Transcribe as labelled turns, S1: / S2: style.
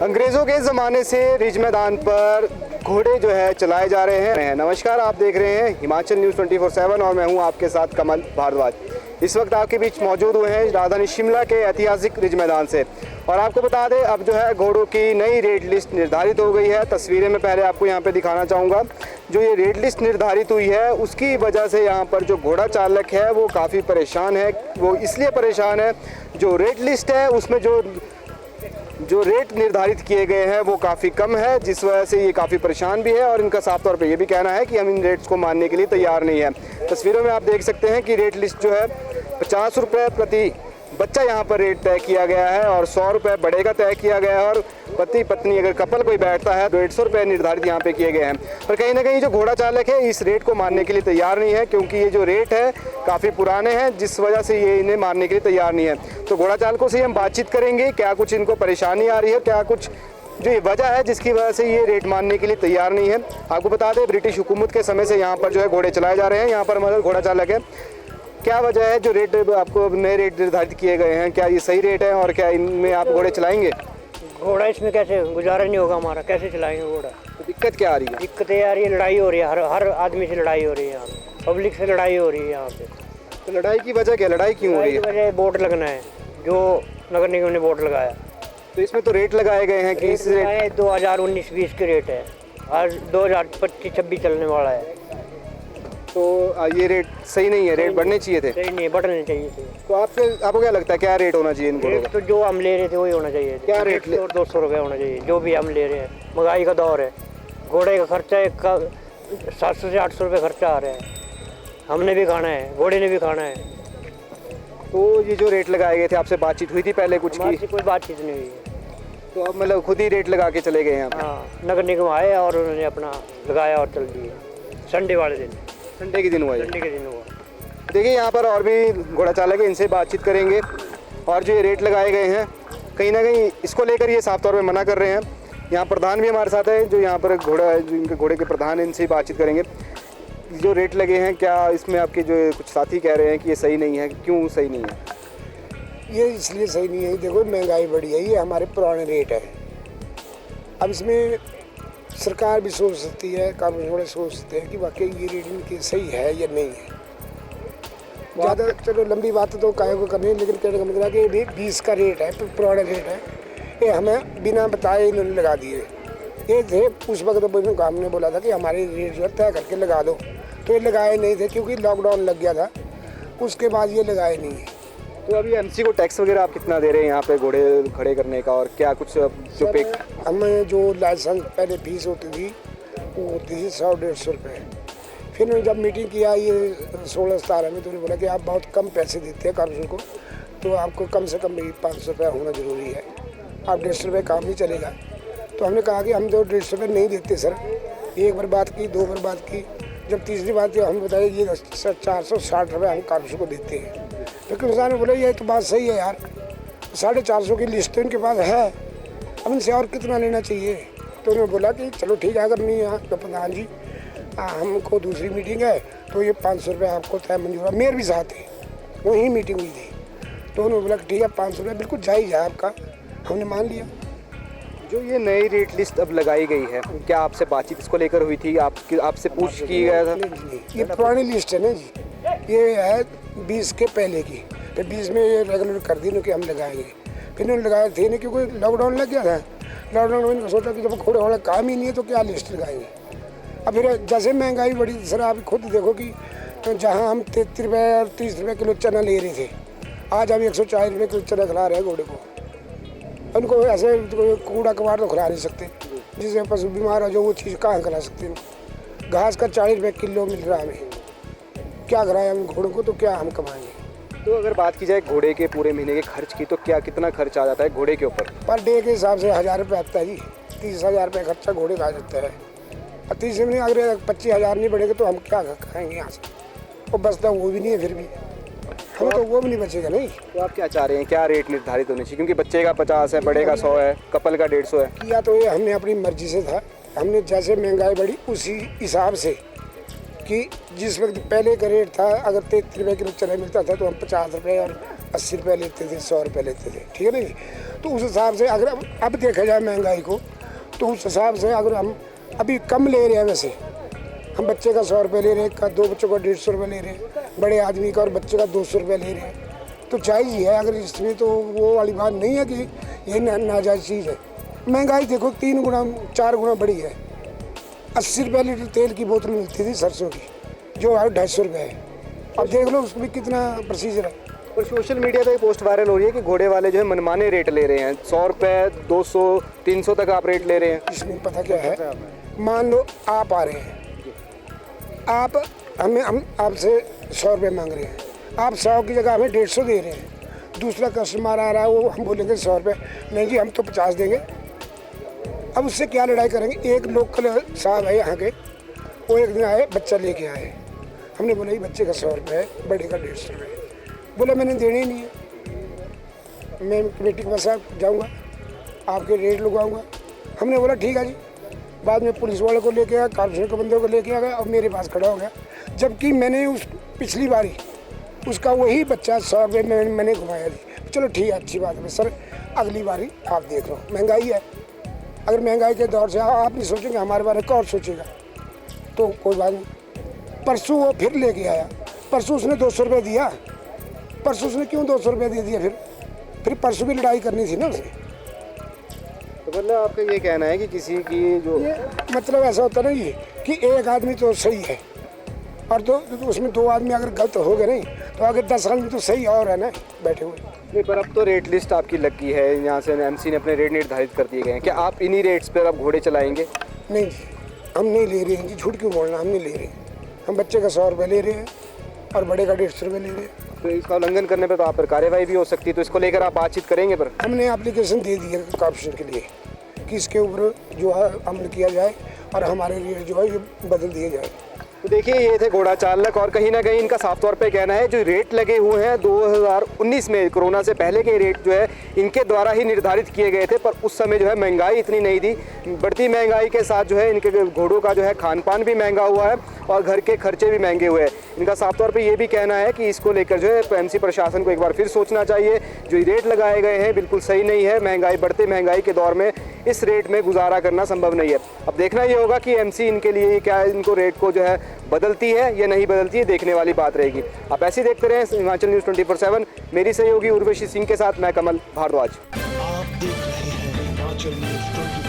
S1: अंग्रेज़ों के ज़माने से रिज मैदान पर घोड़े जो है चलाए जा रहे हैं। नमस्कार, आप देख रहे हैं हिमाचल न्यूज़ 24/7 और मैं हूं आपके साथ कमल भारद्वाज। इस वक्त आपके बीच मौजूद हुए हैं राजधानी शिमला के ऐतिहासिक रिज मैदान से। और आपको बता दें, अब जो है घोड़ों की नई रेट लिस्ट निर्धारित हो गई है। तस्वीरें मैं पहले आपको यहाँ पे दिखाना चाहूँगा। जो ये रेट लिस्ट निर्धारित हुई है उसकी वजह से यहाँ पर जो घोड़ा चालक है वो काफ़ी परेशान है। वो इसलिए परेशान है, जो रेट लिस्ट है उसमें जो रेट निर्धारित किए गए हैं वो काफ़ी कम है, जिस वजह से ये काफ़ी परेशान भी है। और इनका साफ तौर पे ये भी कहना है कि हम इन रेट्स को मानने के लिए तैयार नहीं है। तस्वीरों में आप देख सकते हैं कि रेट लिस्ट जो है 50 रुपये प्रति बच्चा यहाँ पर रेट तय किया गया है और 100 रुपये बड़े का तय किया गया है। और पति पत्नी अगर कपल कोई बैठता है तो 150 रुपये निर्धारित यहाँ पे किए गए हैं। पर कहीं ना कहीं जो घोड़ा चालक है इस रेट को मानने के लिए तैयार नहीं है, क्योंकि ये जो रेट है काफ़ी पुराने हैं, जिस वजह से ये इन्हें मानने के लिए तैयार नहीं है। तो घोड़ा चालकों से हम बातचीत करेंगे, क्या कुछ इनको परेशानी आ रही है, क्या कुछ जो ये वजह है जिसकी वजह से ये रेट मानने के लिए तैयार नहीं है। आपको बता दें, ब्रिटिश हुकूमत के समय से यहाँ पर जो है घोड़े चलाए जा रहे हैं। यहाँ पर हमारा घोड़ा चालक है। क्या वजह है जो रेट आपको नए रेट निर्धारित किए गए हैं, क्या ये सही रेट है और क्या इनमें आप घोड़े चलाएंगे?
S2: घोड़ा इसमें कैसे गुजारा नहीं होगा हमारा, कैसे चलाएंगे घोड़ा?
S1: तो दिक्कत क्या आ रही है?
S2: दिक्कतें यार, ये लड़ाई हो रही है, हर आदमी से लड़ाई हो रही है यहाँ पे, पब्लिक से लड़ाई हो रही है यहाँ पे।
S1: तो लड़ाई की वजह क्या, लड़ाई क्यों हो रही है?
S2: वजह वोट लगना है, जो नगर निगम ने वोट लगाया।
S1: तो इसमें तो रेट लगाए गए हैं कि इस रेट
S2: 2019-20 के रेट है, आज 2025-26 चलने वाला है।
S1: तो ये रेट सही नहीं है, रेट बढ़ने चाहिए थे।
S2: सही नहीं है, बढ़ने चाहिए थे।
S1: तो आपको क्या लगता है क्या रेट होना चाहिए इन घोड़ों का?
S2: तो जो हम ले रहे थे वही होना चाहिए।
S1: क्या रेट?
S2: 200 रुपये होना चाहिए जो भी हम ले रहे हैं। महंगाई का दौर है, घोड़े का खर्चा एक का 700 से 800 रुपये खर्चा आ रहा है। हमने भी खाना है, घोड़े ने भी खाना है।
S1: तो ये जो रेट लगाए गए थे, आपसे बातचीत हुई थी पहले कुछ की?
S2: कोई बातचीत नहीं हुई है।
S1: तो अब मतलब खुद ही रेट लगा के चले गए हैं?
S2: हाँ, नगर निगम आए और उन्होंने अपना लगाया और चल दिए। संडे वाले दिन,
S1: संडे के दिन हुआ?
S2: संडे के दिन हुआ।
S1: देखिए, यहाँ पर और भी घोड़ा चालक है, इनसे बातचीत करेंगे। और जो ये रेट लगाए गए हैं कहीं ना कहीं इसको लेकर ये साफ तौर पे मना कर रहे हैं। यहाँ प्रधान भी हमारे साथ है, जो यहाँ पर जो इनके घोड़े के प्रधान हैं, इनसे बातचीत करेंगे। जो रेट लगे हैं, क्या इसमें आपके जो कुछ साथी कह रहे हैं कि ये सही नहीं है, क्यों सही नहीं है?
S3: ये इसलिए सही नहीं है, देखो महंगाई बढ़ी है, ये हमारे पुराने रेट है। अब इसमें सरकार भी सोच सकती है, कानून सोच सकते हैं कि वाकई ये रेट इनकी सही है या नहीं है। ज़्यादा चलो लंबी बात तो काहे को करनी है, लेकिन कहने का मतलब है कि ये 20 का रेट है, पुराना रेट है। ये हमें बिना बताए इन्होंने लगा दिए। ये थे उस वक्त तो हमने बोला था कि हमारे रेट जो तय करके लगा दो, तो ये लगाए नहीं थे क्योंकि लॉकडाउन लग गया था। उसके बाद ये लगाए नहीं है।
S1: तो अभी एमसी को टैक्स वगैरह आप कितना दे रहे हैं यहाँ पे घोड़े खड़े करने का, और क्या कुछ जो पे
S3: हमें जो लाइसेंस पहले फीस होती थी वो होती थी 100-150 रुपये। फिर जब मीटिंग किया ये 16-17 में, तो उन्होंने बोला कि आप बहुत कम पैसे देते हैं काउंसिल को, तो आपको कम से कम 500 रुपये होना ज़रूरी है। आप 150 रुपये काम नहीं चलेगा। तो हमने कहा कि हम तो 150 रुपये नहीं देते सर। एक बार बात की, 2 बार बात की, जब तीसरी बात की हमने बताया ये 460 रुपये हम काउंसिल को देते हैं। लेकिन उसने बोला ये तो बात सही है यार, 450 की लिस्ट तो इनके पास है, अब इनसे और कितना लेना चाहिए? तो उन्होंने बोला कि चलो ठीक है, अगर नहीं है तो प्रधान जी हमको दूसरी मीटिंग है तो ये 500 रुपये आपको तय मंजूर है। मेयर भी साथ थे, वहीं मीटिंग हुई थी। तो उन्होंने बोला कि ठीक है 500 रुपये बिल्कुल जायज़ है आपका, हमने मान लिया।
S1: जो ये नई रेट लिस्ट अब लगाई गई है, क्या आपसे बातचीत इसको लेकर हुई थी? आपसे पूछ की गया था?
S3: नहीं, ये पुरानी लिस्ट है ना जी, ये है 20 के पहले की। फिर 20 में ये रेगुलर कर दी कि हम लगाएंगे। फिर उन्होंने लगाए थे नहीं क्योंकि लॉकडाउन लग गया था। लॉकडाउन में इनको सोचा कि जब घोड़े वाला काम ही नहीं है तो क्या लिस्ट लगाएंगे। अब फिर जैसे महंगाई बढ़ी, सर आप खुद देखो कि जहाँ हम 33 रुपये और 30 रुपये किलो चना ले रहे थे, आज हम 140 रुपये किलो चना खिला रहे हैं घोड़े को। उनको ऐसे कूड़ा कबाड़ तो खिला नहीं सकते, जिससे पशु बीमार हो जो वो चीज़ कहाँ खिला सकते हैं। घास का 40 रुपये किलो मिल रहा है हमें, क्या कराएं हम घोड़ों को, तो क्या हम कमाएंगे?
S1: तो अगर बात की जाए घोड़े के पूरे महीने के खर्च की, तो कितना खर्च आ जाता है घोड़े के ऊपर?
S3: पर डे के हिसाब से 1000 रुपये आता है जी। 30,000 रुपये खर्चा घोड़े का आ जाता है। और 30 में अगर 25,000 नहीं बढ़ेगा तो हम क्या खाएंगे यहाँ से? वो बचता वो भी नहीं है, फिर भी हमें तो वो भी नहीं बचेगा। नहीं
S1: तो आप क्या चाह रहे हैं, क्या रेट निर्धारित होने चाहिए? क्योंकि बच्चे का 50 है, बड़े का 100 है, कपल का 150 है।
S3: किया तो ये हमने अपनी मर्जी से था, हमने जैसे महंगाई बढ़ी उसी हिसाब से कि जिस वक्त पहले का रेट था, अगर 33 रुपये किलो चना मिलता था तो हम 50 रुपये और 80 रुपये लेते थे, 100 रुपये लेते थे, ठीक है नहीं। तो उस हिसाब से अगर अब देखा जाए महंगाई को, तो उस हिसाब से अगर हम अभी कम ले रहे हैं, वैसे हम बच्चे का 100 रुपये ले रहे हैं, का 2 बच्चों का 150 रुपये ले रहे हैं, बड़े आदमी का और बच्चे का 200 रुपये ले रहे हैं, तो जायज़ ही है। अगर इसमें तो वो वाली बात नहीं है कि ये नाजायज़ चीज़ है। महंगाई देखो 3 गुना 4 गुना बढ़ी है। 80 रुपये लीटर तेल की बोतल मिलती थी सरसों की, जो है 250 रुपये है। अब देख लो उसमें कितना प्रोसीजर है।
S1: और सोशल मीडिया पे पोस्ट वायरल हो रही है कि घोड़े वाले जो है मनमाने रेट ले रहे हैं, 100 रुपये 200 300 तक आप रेट ले रहे हैं।
S3: इसमें पता क्या है, मान लो आप आ रहे हैं, आप हम आपसे 100 रुपये मांग रहे हैं, आप 100 की जगह हमें 150 दे रहे हैं। दूसरा कस्टमर आ रहा है, वो हम बोलेंगे 100 रुपये, नहीं जी हम तो 50 देंगे। अब उससे क्या लड़ाई करेंगे। एक लोकल साहब है यहाँ के, वो एक दिन आए, बच्चा लेके आए, हमने बोला ये बच्चे का 100 रुपये है, बड़े का 150 रुपये। बोला मैंने देने ही नहीं है, मैं कमेटी के पास जाऊँगा, आपके रेट लगवाऊँगा। हमने बोला ठीक है जी। बाद में पुलिस वाले को लेके आया, कॉर्पोरेशन के बंदे को लेके आ गया और मेरे पास खड़ा हो गया, जबकि मैंने उस पिछली बारी उसका वही बच्चा 100 रुपये में मैंने घुमाया जी। चलो ठीक है, अच्छी बात है सर, अगली बारी आप देख लो। महंगाई है, अगर महंगाई के दौर से आप नहीं सोचेंगे, हमारे बारे में कौन सोचेगा, तो कोई बात नहीं। परसों वो फिर लेके आया, परसों उसने 200 रुपये दिया। परसों उसने क्यों 200 रुपये दे दिया? फिर परसों भी लड़ाई करनी थी ना उसे।
S1: तो मतलब आपका ये कहना है कि किसी की जो
S3: मतलब ऐसा होता नहीं है कि एक आदमी तो सही है और तो उसमें 2 आदमी अगर गलत हो गए नहीं, तो आगे 10 आदमी तो सही और है ना बैठे हुए।
S1: नहीं, पर अब तो रेट लिस्ट आपकी लग गई है, यहाँ से एमसी ने अपने रेट निर्धारित कर दिए गए हैं। क्या आप इन्हीं रेट्स पर अब घोड़े चलाएंगे?
S3: नहीं जी, हम नहीं ले रहे हैं जी, झूठ क्यों बोलना, हम नहीं ले रहे हैं। हम बच्चे का 100 रुपये ले रहे हैं और बड़े का 150 रुपये ले रहे हैं।
S1: तो इसका उल्लंघन करने पर तो आप पर कार्रवाई भी हो सकती है, तो इसको लेकर आप बातचीत करेंगे? पर
S3: हमने एप्लीकेशन दे दी है कॉर्पोरेशन के लिए कि इसके ऊपर जो है अमल किया जाए और हमारे लिए जो है ये बदल दिए जाए।
S1: तो देखिए, ये थे घोड़ा चालक, और कहीं ना कहीं इनका साफ तौर पे कहना है जो रेट लगे हुए हैं 2019 में, कोरोना से पहले के रेट जो है इनके द्वारा ही निर्धारित किए गए थे, पर उस समय जो है महंगाई इतनी नहीं थी। बढ़ती महंगाई के साथ जो है इनके घोड़ों का जो है खान पान भी महंगा हुआ है और घर के खर्चे भी महंगे हुए हैं। इनका साफ तौर पे ये भी कहना है कि इसको लेकर जो है एमसी प्रशासन को एक बार फिर सोचना चाहिए। जो रेट लगाए गए हैं बिल्कुल सही नहीं है। महंगाई, बढ़ते महंगाई के दौर में इस रेट में गुजारा करना संभव नहीं है। अब देखना ये होगा कि एमसी इनके लिए क्या इनको रेट को जो है बदलती है या नहीं बदलती है, देखने वाली बात रहेगी। आप ऐसे ही देखते रहें हिमाचल न्यूज़ 24/7। मेरी सहयोगी उर्वशी सिंह के साथ मैं कमल भारद्वाज।
S4: आप देख रहे हैं हिमाचल न्यूज़ 24।